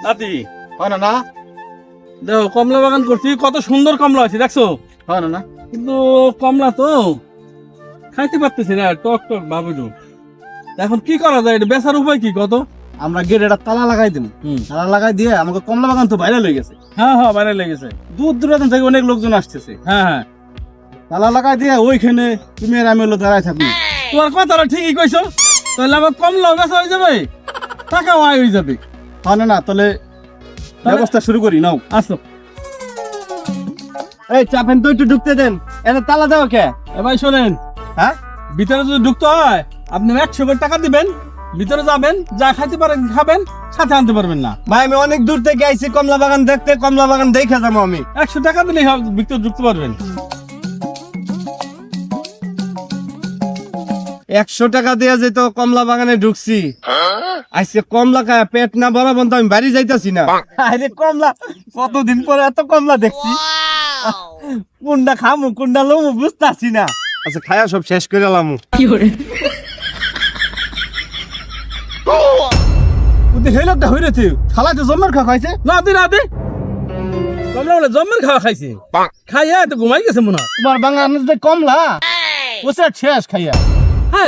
নাতি হয় না না দেখো কমলা বাগান করছি, কত সুন্দর কমলা আছে দেখছো, হয় না না কিন্তু কমলা তো খাইতে পারতেছি না, টক টক বাবুডু। এখন কি করা যায়, এটা বেচার উপায় কি কত? আমরা গেটে একটা তালা লাগাই দিন, তালা লাগাই দিয়ে আমাকে কমলা বাগান তো বাইরে লয়ে গেছে, হ্যাঁ হ্যাঁ বাইরে লেগেছে। দূর দূরান্ত থেকে অনেক লোকজন আসতেছে। হ্যাঁ হ্যাঁ তালা লাগাই দিয়ে ওইখানে তুমি আর আমি হলো দাঁড়ায় থাকবো। তোমার কথাটা ঠিকই কইছো, তাহলে আমার কমলা বেচা হয়ে যাবে, টাকাও আয় হয়ে যাবে। হয় না না, তাহলে ব্যবস্থা শুরু করি, নাও। আসো এই চাপেন তো, একটু ঢুকতে দেন, এনে তালা দাও কে? এ ভাই শোনেন, হ্যাঁ ভিতরে যদি ঢুকতে হয় আপনি 100 করে টাকা দিবেন, ভিতরে যাবেন, যা খাইতে পারেন খাবেন, সাথে আনতে পারবেন না। ভাই আমি অনেক দূর থেকে আইছি কমলা বাগান দেখতে, কমলা বাগান দেখে যাবো আমি। 100 টাকা দিলেই ভিতরে ঢুকতে পারবেন। 100 টাকা দিয়ে যেত কমলা বাগানে ঢুকছি, আজকে কমলা খায় পেট না বরাবর তো আমি বাড়ি যাইতাছি না। আরে কমলা, কতদিন পরে এত কমলা দেখছি, কোনটা খামু কোনটা লমু বুঝতাছি না। আচ্ছা খায়া সব শেষ করে লামু। হেই লোকটা হইরেছে খালাতে জন্মের খা খাইছে না দি কমলা বলে জম্মের খাওয়া খাইছে, খাইয়া তো ঘুমাই গেছে মনে হয়। তোমার বাংলাদেশ যে কমলা ওসে শেষ খাইয়া। হ্যাঁ